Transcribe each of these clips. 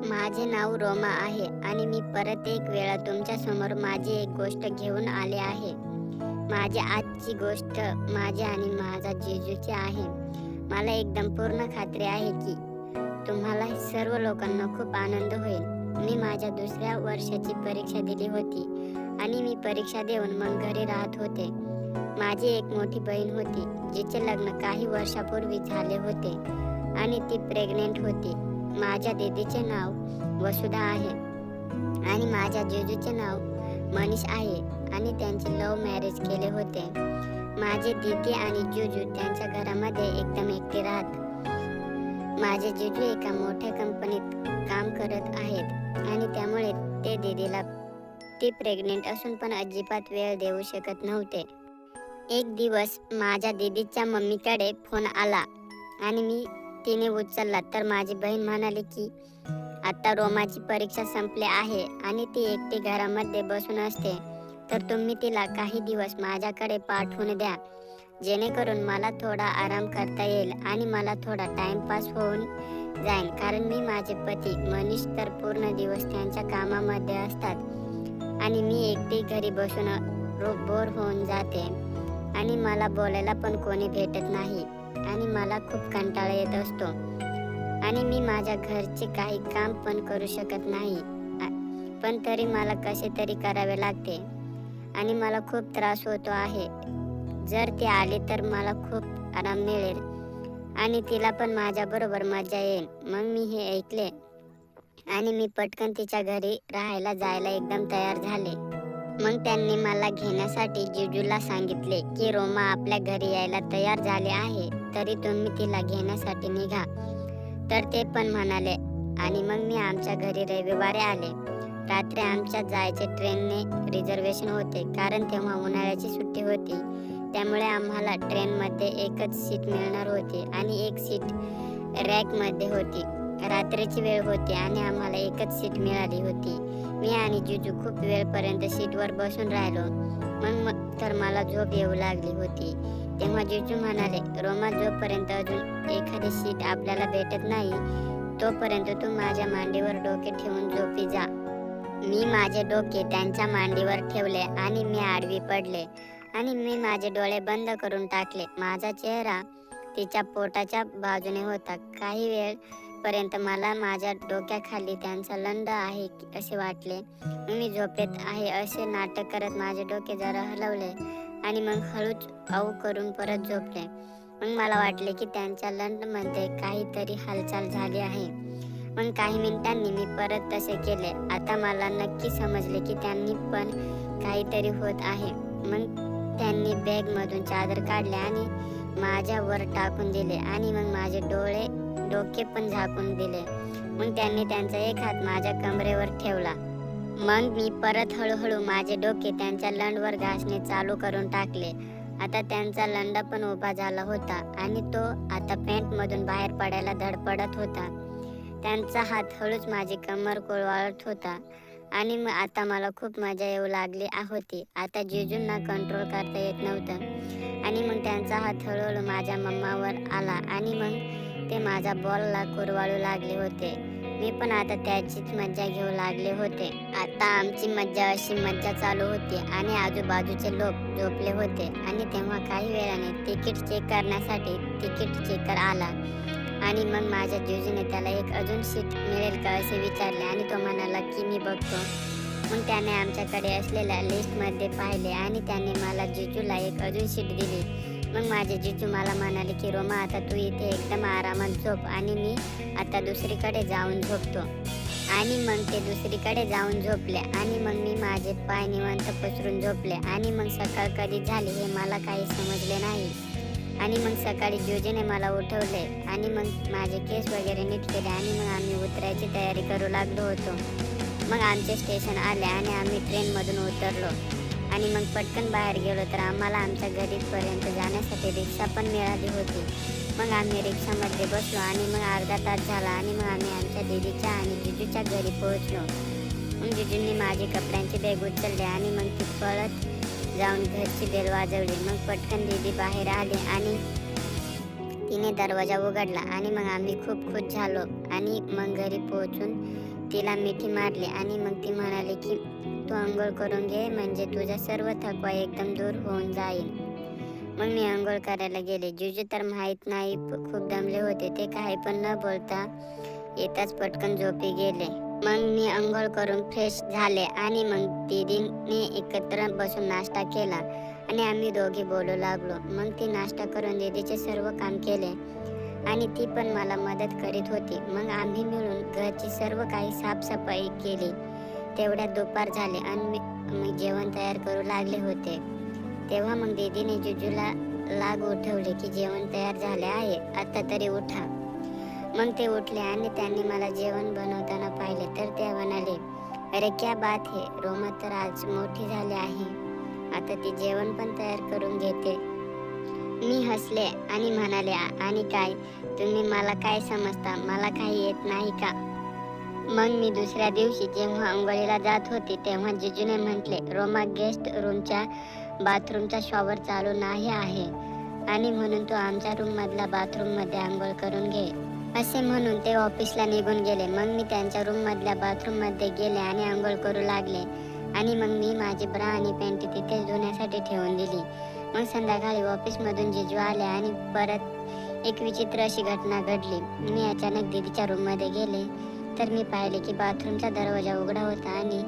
माझे नाव रोमा आहे आणि मी परत एक वेळा तुमच्या समोर माझी एक गोष्ट घेऊन आले आहे. माझी आजची गोष्ट माझी आणि माझा जिजूची आहे. मला एकदम पूर्ण खात्री आहे की तुम्हाला सर्व लोकांना खूप आनंद होईल. मी माझ्या दुसऱ्या वर्षाची परीक्षा दिली होती आणि मी परीक्षा देऊन मग घरी राहत होते. माझी एक मोठी बहीण होती जिचे लग्न काही वर्षापूर्वी झाले होते आणि ती प्रेग्नेंट होती. माझ्या दीदीचे नाव वसुधा आहे आणि माझ्या जिजूचे नाव मनीष आहे आणि त्यांचे लव्ह मॅरेज केले होते. माझे दीदी आणि जिजू त्यांच्या घरामध्ये एकदम एकटे राहत. माझे जिजू एका मोठ्या कंपनीत काम करत आहेत आणि त्यामुळे ते दीदीला ती प्रेग्नेंट असून पण अजिबात वेळ देऊ शकत नव्हते. एक दिवस माझ्या दीदीच्या मम्मीकडे फोन आला आणि तिने उचलला तर माझी बहीण म्हणाली की आता रोमाची परीक्षा संपली आहे आणि ती एकटी घरामध्ये बसून असते, तर तुम्ही तिला काही दिवस माझ्याकडे पाठवून द्या, जेणेकरून मला थोडा आराम करता येईल आणि मला थोडा टाइमपास होऊन जाईल. कारण मी माझे पती मनीष तर पूर्ण दिवस त्यांच्या कामामध्ये असतात आणि मी एकटी घरी बसून बोर होऊन जाते आणि मला बोलायला पण कोणी भेटत नाही आणि मला खूप कंटाळा येत असतो आणि मी माझ्या घरचे काही काम पण करू शकत नाही, पण तरी मला कसे तरी करावे लागते आणि मला खूप त्रास होतो आहे. जर ती आली तर मला खूप आराम मिळेल आणि तिला पण माझ्याबरोबर मजा येईल. मग मी हे ऐकले आणि मी पटकन तिच्या घरी राहायला जायला एकदम तयार झाले. मग त्यांनी मला घेण्यासाठी जिजूला सांगितले की रोमा आपल्या घरी यायला तयार झाले आहे, तरी तुम्ही तिला घेण्यासाठी निघा. तर ते पण म्हणाले आणि मग मी आमच्या घरी रविवारी आले. रात्री आमच्या जायचे ट्रेनने रिझर्वेशन होते कारण तेव्हा उन्हाळ्याची सुट्टी होती. त्यामुळे आम्हाला ट्रेनमध्ये एकच सीट मिळणार होती आणि एक सीट रॅकमध्ये होती. रात्रीची वेळ होती आणि आम्हाला एकच सीट मिळाली होती. मी आणि जिजू खूप वेळपर्यंत सीटवर बसून राहिलो. मग तर मला झोप येऊ लागली होती. तेव्हा जिजू म्हणाले, रोमा, जोपर्यंत अजून एखादी सीट आपल्याला भेटत नाही तोपर्यंत तू माझ्या मांडीवर डोके ठेवून झोपी जा. मी माझे डोके त्यांच्या मांडीवर ठेवले आणि मी आडवी पडले आणि मी माझे डोळे बंद करून टाकले. माझा चेहरा तिच्या पोटाच्या बाजूने होता. काही वेळ पर्यंत मला माझ्या डोक्याखाली त्यांचा लंड आहे असे वाटले. मी झोपेत आहे असे नाटक करत माझे डोके जरा हलवले आणि मग हळूच आऊ करून परत झोपले. मग मला वाटले की त्यांच्या लंडमध्ये काहीतरी हालचाल झाली आहे. मग काही मिनिटांनी मी परत तसे केले. आता मला नक्की समजले की त्यांनी पण काहीतरी होत आहे. मग त्यांनी बॅगमधून चादर काढले आणि माझ्यावर टाकून दिले आणि मग माझे डोके पण झाकून दिले. मग त्यांनी त्यांचा एक हात माझ्या कमरेवर ठेवला. मग मी परत हळूहळू माझे डोके त्यांच्या लंडवर घासणे चालू करून टाकले. आता त्यांचा लंड पण उभा झाला होता आणि तो आता पॅन्टमधून बाहेर पडायला धडपडत होता. त्यांचा हात हळूच माझी कमर कुरवाळत होता आणि मग आता मला खूप मजा येऊ लागली होती. आता जिजूंना कंट्रोल करता येत नव्हतं आणि मग त्यांचा हात हळूहळू माझ्या मम्मावर आला आणि मग ते माझा बॉलला कुरवाळू लागले होते. मी पण आता त्याचीच मजा घेऊ लागले होते. आता आमची अशी मज्जा चालू होती आणि आजूबाजूचे लोक झोपले होते आणि तेव्हा काही वेळाने तिकीट चेक करण्यासाठी तिकीट चेकर आला आणि मग माझ्या जिजूने त्याला एक अजून सीट मिळेल का असे विचारले आणि तो म्हणाला की मी बघतो. मग त्याने आमच्याकडे असलेल्या लिस्टमध्ये पाहिले आणि त्याने मला जिजूला एक अजून सीट दिली. मग माझे जिजू मला म्हणाले की रोमा, आता तू इथे एकदम आरामात झोप आणि मी आता दुसरीकडे जाऊन झोपतो. आणि मग ते दुसरीकडे जाऊन झोपले आणि मग मी माझे पाय निवांत पसरून झोपले आणि मग सकाळ कधी झाली हे मला काही समजले नाही. आणि मग सकाळी जिजूने मला उठवले आणि मग माझे केस वगैरे नीट केले आणि मग आम्ही उतरायची तयारी करू लागलो होतो. मग आमचे स्टेशन आले आणि आम्ही ट्रेनमधून उतरलो आणि मग पटकन बाहेर गेलो तर आम्हाला आमच्या घरीपर्यंत जाण्यासाठी रिक्षा पण मिळाली होती. मग आम्ही रिक्षामध्ये बसलो आणि मग अर्धा तास झाला आणि मग आम्ही आमच्या दीदीच्या आणि जिजूच्या घरी पोहोचलो. मग जिजूंनी माझी कपड्यांची बॅग उचलली आणि मग ती पळत जाऊन घरची बेल वाजवली. मग पटकन दीदी बाहेर आली आणि तिने दरवाजा उघडला आणि मग आम्ही खूप खुश झालो आणि मग घरी पोहोचून तिला मिठी मारली आणि मग ती म्हणाली की तू आंघोळ करून घे, म्हणजे तुझा सर्व थकवा एकदम दूर होऊन जाईल. मग मी आंघोळ करायला गेले. जिजू तर माहीत नाही खूप दमले होते. ते काही पण न बोलता येताच पटकन झोपी गेले. मग मी आंघोळ करून फ्रेश झाले आणि मग दीदीने एकत्र बसून नाश्ता केला आणि आम्ही दोघी बोलू लागलो. मग ती नाश्ता करून दीदीचे सर्व काम केले आणि ती पण मला मदत करीत होती. मग आम्ही मिळून घरची सर्व काही साफसफाई केली. तेवढ्यात दुपार झाले आणि मग जेवण तयार करू लागले होते. तेव्हा मग दीदीने जिजूला लाग उठवले की जेवण तयार झाले आहे, आता तरी उठा. मग ते उठले आणि त्यांनी मला जेवण बनवताना पाहिले तर ते म्हणाले, अरे क्या बात है, रोमा तर आज मोठी झाली आहे, आता ती जेवण पण तयार करून घेते. मी हसले आणि म्हणाले, आणि काय, तुम्ही मला काय समजता, मला काही येत नाही का? मग मी दुसऱ्या दिवशी जेव्हा अंघोळीला जात होते तेव्हा जिजूने म्हटले, रोमा गेस्ट रूमच्या बाथरूमचा शॉवर चालू नाही आहे आणि म्हणून तू आमच्या रूम मधल्या बाथरूम मध्ये आंघोळ करून घे. असे म्हणून ते ऑफिसला निघून गेले. मग मी त्यांच्या रूम मधल्या बाथरूम मध्ये गेले आणि आंघोळ करू लागले आणि मग मी माझी ब्रा आणि पॅन्टी तिथे धुण्यासाठी ठेवून दिली. मग संध्याकाळी ऑफिस मधून जिजू आले आणि परत एक विचित्र अशी घटना घडली. मी अचानक दीदीच्या रूम मध्ये गेले तर मी पाहिले की बाथरूमचा दरवाजा उघडा होता आणि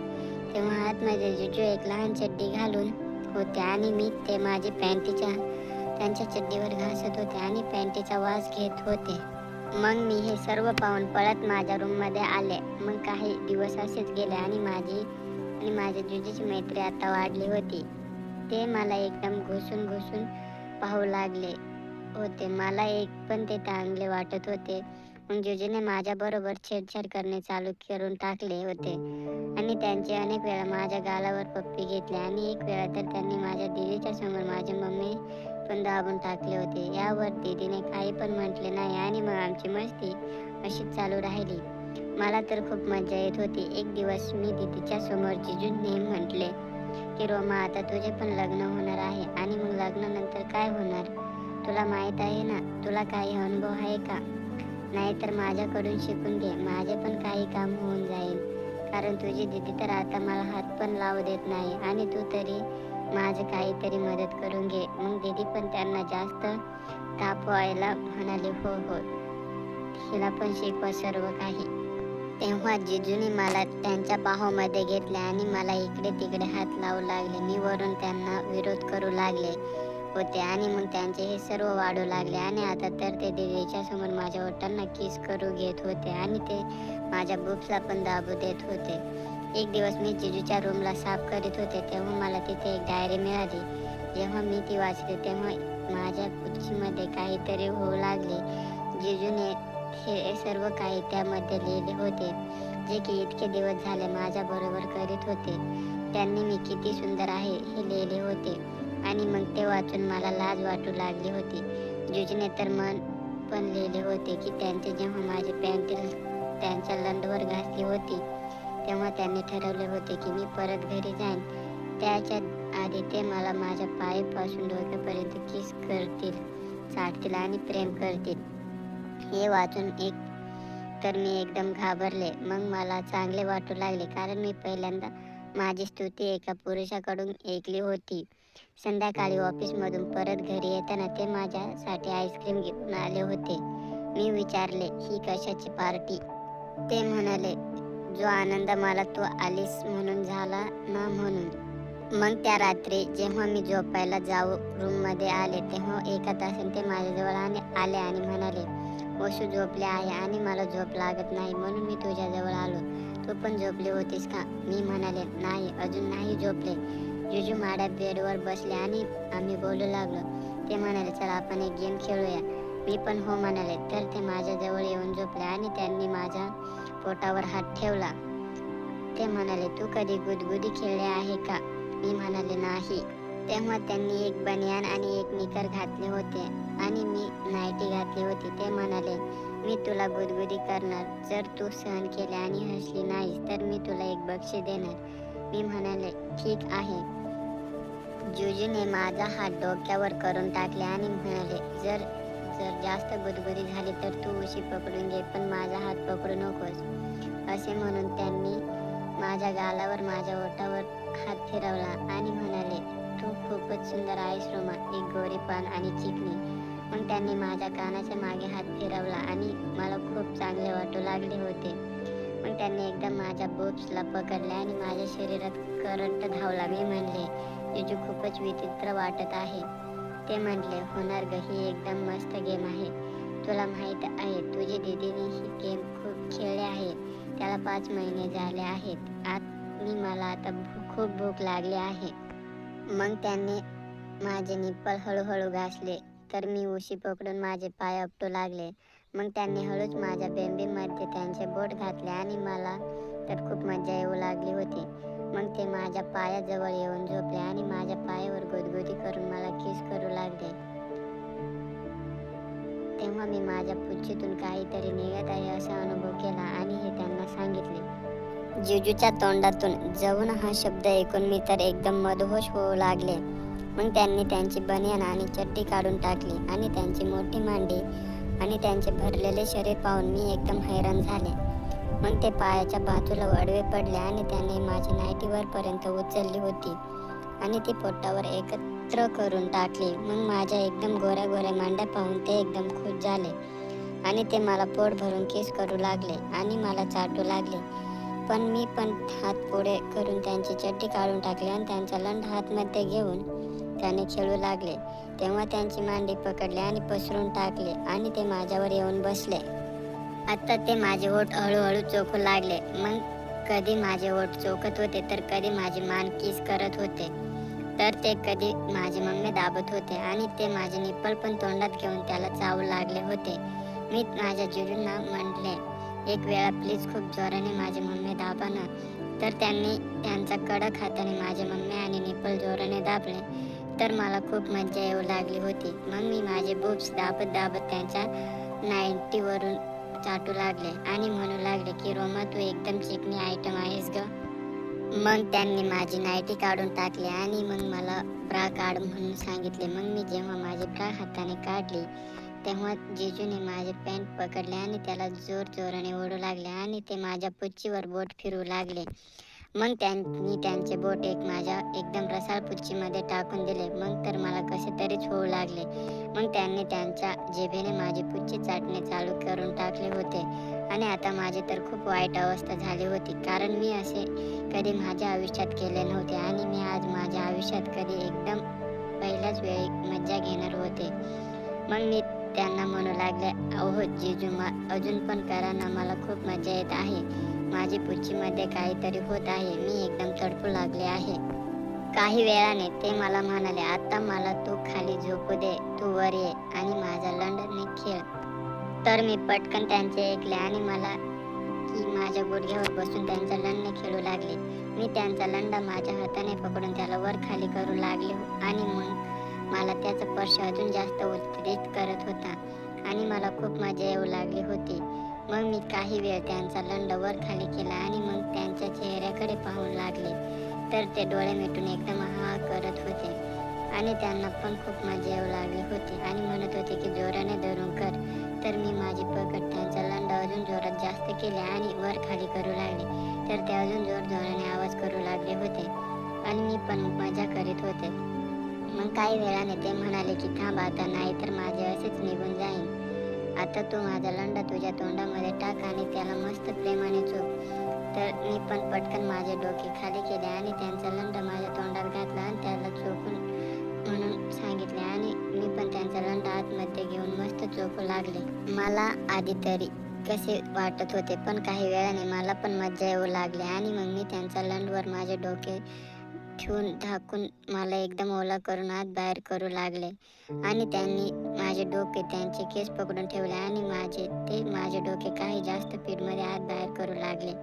तेव्हा आतमध्ये जिजू एक लहान चड्डी घालून होते आणि मी ते माझी त्यांच्या चड्डीवर घासत होते आणि पॅन्टीचा वास घेत होते. मग मी हे सर्व पाहून पळत माझ्या रूम मध्ये आले. मग काही दिवस असेच गेले आणि माझ्या जिजूची मैत्री आता वाढली होती. ते मला एकदम घुसून पाहू लागले होते. मला एक पण ते चांगले वाटत होते. मग जिजूने माझ्या बरोबर छेडछाड करणे चालू करून टाकले होते आणि त्यांचे अनेक वेळा माझ्या गालावर पप्पी घेतली आणि एक वेळा तर त्यांनी माझ्या दीदीच्या समोर माझी मम्मी पण दाबून टाकले होते. यावर दीदीने काही पण म्हटले नाही आणि मग आमची मस्ती अशीच चालू राहिली. मला तर खूप मजा येत होती. एक दिवस मी दीदीच्या समोर जिजूंनी म्हटले की रोमा, आता तुझे पण लग्न होणार आहे आणि मग लग्नानंतर काय होणार तुला माहित आहे ना? तुला काही अनुभव आहे का? नाहीतर माझ्याकडून शिकून घे, माझे पण काही काम होऊन जाईल, कारण तुझी दीदी तर आता मला हात पण लावू देत नाही आणि तू तरी माझं काहीतरी मदत करून घे. मग दीदी पण त्यांना जास्त तापवायला म्हणाली, हो हो, हिला पण शिकवा सर्व काही. तेव्हा जिजूने मला त्यांच्या बाहोमध्ये घेतले आणि मला इकडे तिकडे हात लावू लागले. मी वरून त्यांना विरोध करू लागले होते आणि मग त्यांचे हे सर्व वाढू लागले आणि आता तर ते दीदीच्या समोर माझ्या ओठांना किस करू घेत होते आणि ते माझ्या बुक्सला पण दाबू देत होते. एक दिवस मी जिजूच्या रूमला साफ करीत होते तेव्हा मला तिथे एक डायरी मिळाली. जेव्हा मी ती वाचली तेव्हा माझ्या कुशीमध्ये काहीतरी होऊ लागले. जिजूने हे सर्व काही त्यामध्ये लिहिले होते, जे की इतके दिवस झाले माझ्या बरोबर करीत होते. त्यांनी मी किती सुंदर आहे हे लिहिले होते आणि मग ते वाचून मला लाज वाटू लागली होती. जिजूने तर मन पण लिहिले होते की त्यांचे जेव्हा माझी पॅन्ट त्यांच्या लंडवर घासली होती तेव्हा त्यांनी ठरवले होते की मी परत घरी जाईन त्याच्या आधी ते मला माझ्या पायापासून डोक्यापर्यंत किस करतील, चाटतील आणि प्रेम करतील. हे वाचून तर मी एकदम घाबरले. मग मला चांगले वाटू लागले, कारण मी पहिल्यांदा माझी स्तुती एका पुरुषाकडून ऐकली होती. संध्याकाळी ऑफिसमधून परत घरी येताना ते माझ्यासाठी आईस्क्रीम घेऊन आले होते. मी विचारले, ही कशाची पार्टी? ते म्हणाले, जो आनंद मला तू आलीस म्हणून झाला ना म्हणून. मग त्या रात्री जेव्हा मी झोपायला जाऊ रूम मध्ये आले तेव्हा एका तासाने ते माझ्याजवळ आले आणि म्हणाले, वसू झोपले आहे आणि मला झोप लागत नाही म्हणून मी तुझ्याजवळ आलो. तू पण झोपली होतीस का? मी म्हणाले, नाही, अजून नाही झोपले. जिजू माझ्या बेडवर बसले आणि आम्ही बोलू लागलो. ते म्हणाले, चल आपण एक गेम खेळूया. मी पण हो म्हणाले. तर ते माझ्याजवळ येऊन झोपले आणि त्यांनी माझ्या पोटावर हात ठेवला. ते म्हणाले, तू कधी गुदगुदी खेळले आहे का? मी म्हणाले, नाही. तेव्हा त्यांनी एक बनियान आणि एक निकर घातले होते आणि मी नाईटी घातली होती. ते म्हणाले, मी तुला गुदगुदी करणार, जर तू सहन केले आणि हसली नाहीस तर मी तुला एक बक्षीस देणार. मी म्हणाले, ठीक आहे. जिजूने माझा हात डोक्यावर करून टाकले आणि म्हणाले, जर जर जास्त गुदगुदी झाली तर तू उशी पकडून घे, पण माझा हात पकडू नकोस, असे म्हणून त्यांनी माझ्या गालावर, माझ्या ओठावर हात फिरवला आणि म्हणाले, तू खूपच सुंदर आहेस रोमा, एक गोरी पान आणि चिकनी. मग त्यांनी माझ्या कानाच्या मागे हात फिरवला आणि मला खूप चांगले वाटू लागले होते. मग त्यांनी एकदम माझ्या बोब्सला पकडले आणि माझ्या शरीरात करंट धावला. मी म्हणले, जिजू खूपच विचित्र वाटत आहे. ते म्हटले, होणार ग, ही एकदम मस्त गेम आहे. तुला माहीत आहे तुझी दीदीने ही गेम खूप खेळली आहे. त्याला 5 महिने झाले आहेत आणि मला आता खूप भूक लागली आहे. मग त्यांनी माझे निप्पल हळूहळू घासले तर मी उशी पकडून माझे पाय आपटू लागले. मग त्यांनी हळूच माझ्या बेंबीमध्ये त्यांचे बोट घातले आणि मला तर खूप मजा येऊ लागली होती. मग ते माझ्या पायाजवळ येऊन झोपले आणि माझ्या पायावर गुदगुदी करून मला किस करू लागले. तेव्हा मी माझ्या पुच्छीतून काहीतरी निघत आहे असा अनुभव केला आणि हे त्यांना सांगितले. जिजूच्या तोंडातून जवून हा शब्द ऐकून मी तर एकदम मदहोश होऊ लागले. मग त्यांनी त्यांची बनियान आणि चड्डी काढून टाकली आणि त्यांची मोठी मांडी आणि त्यांचे भरलेले शरीर पाहून मी एकदम हैराण झाले. मग ते पायाच्या बाजूला आडवे पडले आणि त्यांनी माझी नाईटी वरपर्यंत उचलली होती आणि ती पोटावर एकत्र करून टाकली. मग माझ्या एकदम गोऱ्या गोऱ्या मांड्या पाहून ते एकदम खुश झाले आणि ते मला पोट भरून किस करू लागले आणि मला चाटू लागले. पण मी पण हात पुढे करून त्यांची चड्डी काढून टाकली आणि त्यांचा लंड हातमध्ये घेऊन त्याने खेळू लागले. तेव्हा त्यांची मांडी पकडली आणि पसरून टाकले आणि ते माझ्यावर येऊन बसले. आता ते माझे ओठ हळूहळू चोखू लागले. मग कधी माझे ओठ चोखत होते तर कधी माझी मान किस करत होते, तर ते कधी माझी मम्मी दाबत होते आणि ते माझे निप्पल पण तोंडात घेऊन त्याला चावू लागले होते. मी माझ्या जिजूंना म्हटले, एक वेळा प्लीज खूप जोराने माझी मम्मी दाबा ना. तर त्यांनी त्यांचा कडक हाताने माझे मम्मी आणि निप्पल जोराने दाबले तर मला खूप मजा येऊ लागली होती. मग मी माझे बोब्स दाबत दाबत त्यांच्या नाईटीवरून चाटू लागले आणि म्हणू लागले की रोमा, तू एकदम चिकनी आयटम आहेस ग. मग त्यांनी माझी नाईटी काढून टाकली आणि मग मला ब्रा काढ म्हणून सांगितले. मग मी जेव्हा माझी ब्रा हाताने काढली तेव्हा जिजूने माझे पॅन्ट पकडले आणि त्याला जोर जोराने ओढू लागले आणि ते माझ्या पुच्छीवर बोट फिरवू लागले. मग त्यांनी त्यांचे बोट माझ्या एकदम रसाळ पुच्छीमध्ये टाकून दिले. मग तर मला कसे तरीच होऊ लागले. मग त्यांनी त्यांच्या जिभेने माझी पुच्छी चाटणे चालू करून टाकले होते आणि आता माझी तर खूप वाईट अवस्था झाली होती, कारण मी असे कधी माझ्या आयुष्यात केले नव्हते आणि मी आज माझ्या आयुष्यात कधी एकदम पहिल्याच वेळी मज्जा घेणार होते. मग मी त्यांना म्हणू लागले, अहो जिजू, अजून पण करा ना, मला खूप मजा येत आहे. माझी पुच्छीमध्ये काहीतरी होत आहे, मी एकदम तडफू लागले आहे. काही वेळाने ते मला म्हणाले, आता मला तू खाली झोपू दे, तू वर ये आणि माझा लंडने खेळ. तर मी पटकन त्यांचे ऐकले आणि मला की माझ्या गुडघ्यावर बसून त्यांचा लंडने खेळू लागले. मी त्यांचा लंडा माझ्या हाताने पकडून त्याला वर खाली करू लागले आणि मग मला त्याचा स्पर्श अजून जास्त उत्तेजित करत होता आणि मला खूप मजा येऊ लागली होती. मग मी काही वेळ त्यांचा लंड वर खाली केला आणि मग त्यांच्या चेहऱ्याकडे पाहून लागले तर ते डोळे मिटून एकदम हा करत होते आणि त्यांना पण खूप मजा येऊ लागली होती आणि म्हणत होते की जोराने धरून कर. तर मी माझी पकड त्यांचा लंड अजून जोरात जास्त केले आणि वर खाली करू लागले तर ते अजून जोराने आवाज करू लागले होते आणि मी पण मजा करीत होते. मग काही वेळाने ते म्हणाले की थांब आता, नाही तर माझे असेच निघून जाईन. आता तू माझा लंडा तुझ्या तोंडामध्ये टाक आणि त्याला मस्त प्रेमाने चोख. तर मी पण पटकन माझे डोके खाली केले आणि त्यांचा लंडा माझ्या तोंडात घातला आणि त्याला चोखून म्हणून सांगितले आणि मी पण त्यांचा लंडा आतमध्ये घेऊन मस्त चोखू लागले. मला आधी तरी कसे वाटत होते, पण काही वेळाने मला पण मजा येऊ लागली आणि मग मी त्यांचा लंडवर माझे डोके ठेवून झाकून मला एकदम ओला करून आत बाहेर करू लागले आणि त्यांनी माझे डोके त्यांचे केस पकडून ठेवले आणि माझे डोके काही जास्त स्पीडमध्ये आत बाहेर करू लागले.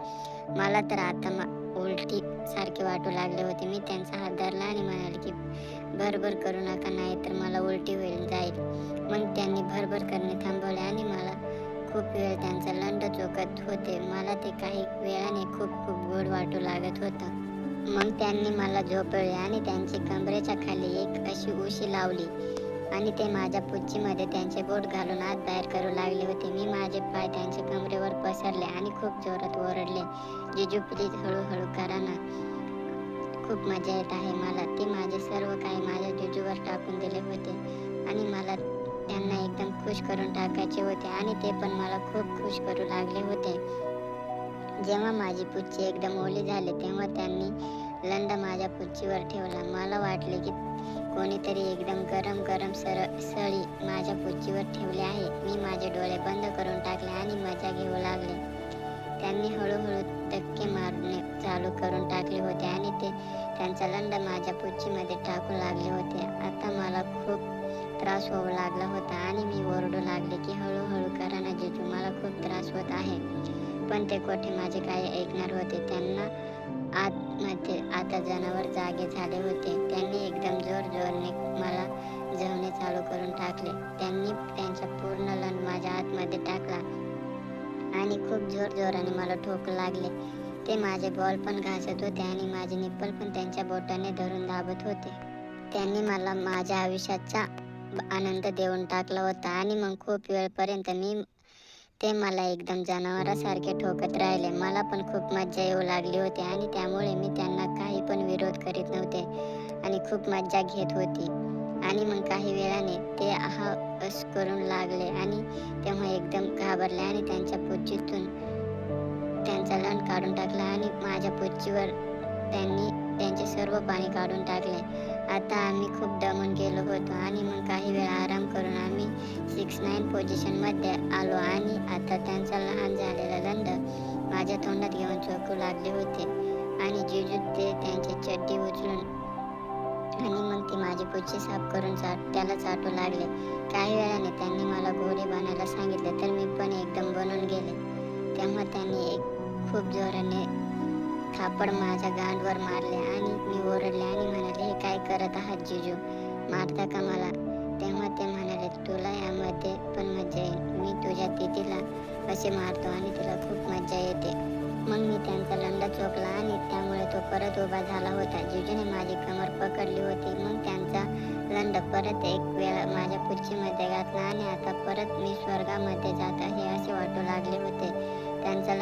मला तर आता उलटी सारखे वाटू लागले होते. मी त्यांचा हात धरला आणि म्हणाले की भरभर करू नका, नाही तर मला उलटी होईल जाईल. मग त्यांनी भरभर करणे थांबवले आणि मला खूप वेळ त्यांचा लंड चोखत होते. मला ते काही वेळाने खूप खूप गोड वाटू लागत होतं. मग त्यांनी मला झोपवले आणि त्यांची कमरेच्या खाली एक अशी उशी लावली आणि ते माझ्या पुच्छीमध्ये त्यांचे बोट घालून आत बाहेर करू लागले होते. मी माझे पाय त्यांच्या कमरेवर पसरले आणि खूप जोरात ओरडले, जिजू प्लीज हळूहळू करा ना, खूप मजा येत आहे मला. ते माझे सर्व काही माझ्या जिजूवर टाकून दिले होते आणि मला त्यांना एकदम खुश करून टाकायचे होते आणि ते पण मला खूप खुश करू लागले होते. जेव्हा माझी पुच्छी एकदम ओली झाली तेव्हा त्यांनी लंड माझ्या पुच्छीवर ठेवला. मला वाटले की कोणीतरी एकदम गरम गरम सळी माझ्या पुच्छीवर ठेवली आहे. मी माझे डोळे बंद करून टाकले आणि मजा घेऊ लागले. त्यांनी हळूहळू धक्के मारणे चालू करून टाकले होते आणि ते त्यांचा लंड माझ्या पुच्छीमध्ये टाकू लागले होते. आता मला खूप त्रास होऊ लागला होता आणि मी ओरडू लागले की हळूहळू करा ना जिजू, मला खूप त्रास होत आहे. पण ते कोठे माझे काही ऐकणार होते. त्यांना आतमध्ये आता जनावर जागे झाले होते. त्यांनी एकदम जोरजोराने मला जळणे चालू करून टाकले. त्यांनी त्यांचा पूर्ण लंड माझ्या आतमध्ये टाकला आणि खूप जोराने मला ठोकू लागले. ते माझे बॉल पण घासत होते आणि माझे निप्पल पण त्यांच्या बोटाने धरून दाबत होते. त्यांनी मला माझ्या आयुष्याचा आनंद देऊन टाकला होता आणि मग खूप वेळपर्यंत ते मला एकदम जनावरासारखे ठोकत राहिले. मला पण खूप मज्जा येऊ लागली होती आणि त्यामुळे मी त्यांना काही पण विरोध करीत नव्हते आणि खूप मज्जा घेत होती. आणि मग काही वेळाने ते अस करून लागले आणि तेव्हा एकदम घाबरले आणि त्यांच्या पुच्छीतून त्यांचा लंड काढून टाकला आणि माझ्या पुच्छीवर त्यांनी त्यांचे सर्व पाणी काढून टाकले. आता आम्ही खूप दमून गेलो होतो आणि मग काही वेळ आराम करून आम्ही 6-9 पोझिशनमध्ये आलो आणि आता त्यांचा लहान झालेला लंड माझ्या तोंडात घेऊन चोखू लागले होते आणि जिजू ते त्यांची चड्डी उचलून आणि मग ती माझी पुच्छी साफ करून त्याला चाटू लागले. काही वेळाने त्यांनी मला घोडे बनायला सांगितले तर मी पण एकदम बनून गेले. तेव्हा त्यांनी एक खूप जोराने थापड माझ्या गांडवर मारले आणि मी ओरडले आणि म्हणाले, हे काय करत आहात जिजू, मारता का मला? तेव्हा ते म्हणाले, तुला यामध्ये पण मज्जा येईल. मी तुझ्या तिथीला असे मारतो आणि तिला खूप मज्जा येते. मग मी त्यांचा लंडा चोखला आणि त्यामुळे तो परत उभा झाला होता. जिजूने माझी कमर पकडली होती. मग त्यांचा लंड परत एक वेळा माझ्या पुच्छीमध्ये घातला आणि आता परत मी स्वर्गामध्ये जात आहे असे वाटू लागले होते. त्यांचा